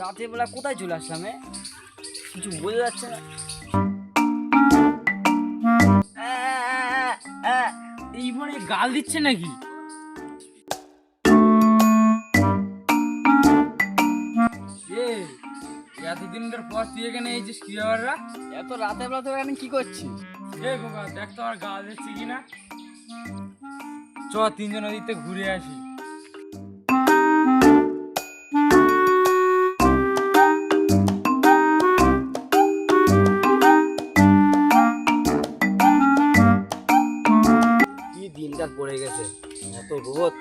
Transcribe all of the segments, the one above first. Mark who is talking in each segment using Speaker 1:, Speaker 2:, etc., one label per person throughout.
Speaker 1: রাতের বেলা কোথায় চলে আসলাম? কিছু বোঝা যাচ্ছে না।
Speaker 2: এই মনে গাল দিচ্ছে নাকি? এতদিনের পর তুই এখানে এইছিস কি ব্যাপাররা?
Speaker 1: এত রাতের বেলা তোরা এখানে কি করছিস?
Speaker 2: খোকা দেখ তো আমার গাল দিচ্ছি কিনা। চ তিনজন নদীতে ঘুরে আসি।
Speaker 1: কি দিনকাল পড়ে গেছে, এত রোদ,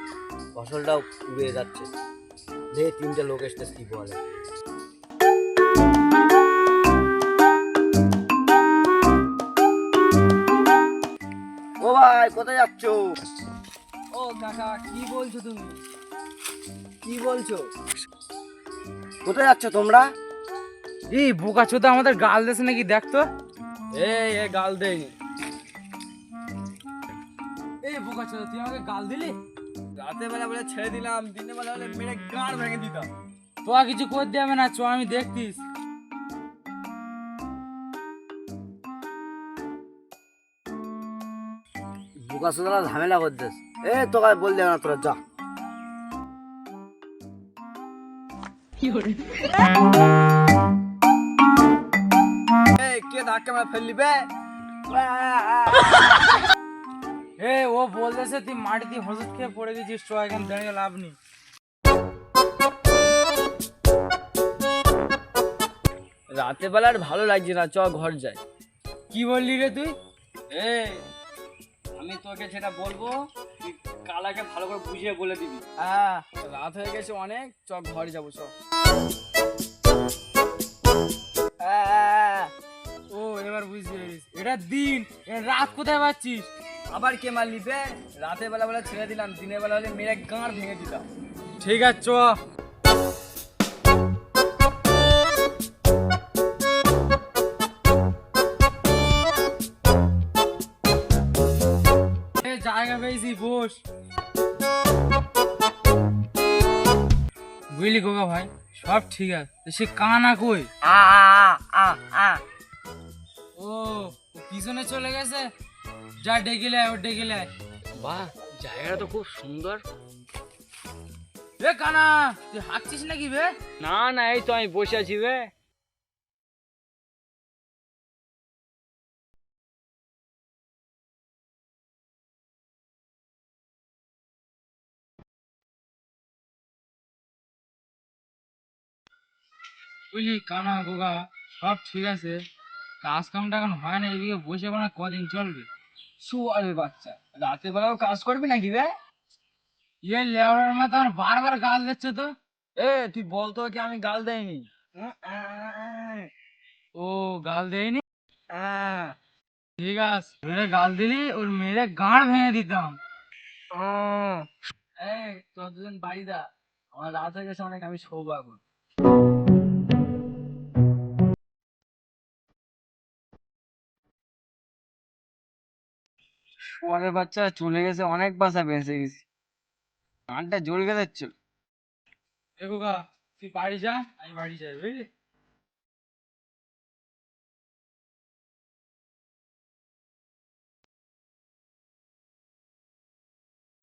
Speaker 1: ফসলটাও উড়ে যাচ্ছে। দেখে তিনটা লোক এসতে কি বলে। ও ভাই, কোথায় যাচ্ছ?
Speaker 2: ও কাকা, কি বলছো তুমি?
Speaker 1: কি বলছো? কোথায় যাচ্ছ তোমরা?
Speaker 2: এই বোকা চোদা আমাদের গাল দিচ্ছে নাকি দেখ তো। এই গাল দেয়নি। এই বোকা চোদা তুই আমাকে গাল দিলি?
Speaker 1: রাতের বেলা বলে ছেড়ে দিলাম, দিনের বেলা বলে মেরে গাড় ভেঙে দিতাম।
Speaker 2: তো আর কিছু করতে হবে না, চ আমি দেখতিস।
Speaker 1: বোকা সোদা ঝামেলা করছিস। তোকে বললে না, তোরা যা। কে ধাক্কা মারা ফেললি বে?
Speaker 2: ও বলতেছে তুই মাটিতে হসুদ খেয়ে পড়ে গেছিস, চ এখানে দাঁড়িয়ে লাভ নেই।
Speaker 1: রাতের বেলা আর ভালো লাগছে না, চ ঘর যাই।
Speaker 2: কি বললি রে তুই?
Speaker 1: আমি তোকে যেটা বলবো তুই কালাকে ভালো করে বুঝিয়ে বলে দিবি। রাত হয়ে গেছে অনেক, চ ঘরে যাবো চ।
Speaker 2: ও এবার বুঝতে পেরেছিস, এটা দিন, এটা রাত কোথায় পাচ্ছিস?
Speaker 1: আবার কে মারলি বে? রাতের বেলা বলে ছেড়ে দিলাম, দিনের বেলা হলে মেরে গাঁড় ভেঙে দিতাম।
Speaker 2: ঠিক আছে চ। জায়গা পেয়েছি, বস। বুঝলি গোগা ভাই, সব ঠিক আছে, তো সে কানা কই? ও পিছনে চলে গেছে, যা ডেকে লে, ও ডেকে লে।
Speaker 1: বাহ, জায়গাটা তো খুব সুন্দর।
Speaker 2: এ কানা, তুই হাঁকছিস নাকি বে?
Speaker 1: না না, এই তো আমি বসে আছি বে।
Speaker 2: বুঝলি কানা গোগা, সব ঠিক আছে, কাজ কামটা এখন হয় না, এদিকে বসে মানে কদিন চলবে?
Speaker 1: শুয়ারে বাচ্চা, রাতের বেলাও কাজ করবি নাকি বে?
Speaker 2: ইয়ে লেওড়ার মাথা আমার বারবার গাল দিচ্ছে তো।
Speaker 1: তুই বলতো কি আমি গাল দেয়নি?
Speaker 2: ও গাল দেয়নি? ঠিক আছে, মেরে গাল দিলি ওর মেরে গাঁড় ভেঙে দিতাম।
Speaker 1: তোর দুজন বাড়ি দা, আমার রাত হয়ে গেছে অনেক, আমি শোবো এখন। শুয়ারের বাচ্চা চলে গেছে, অনেক বাসা বেঁচে গেছি। গানটা জোর গেছে।
Speaker 2: এ গোগা, তুই বাড়ি যা, আমি বাড়ি যাই, বুঝলি?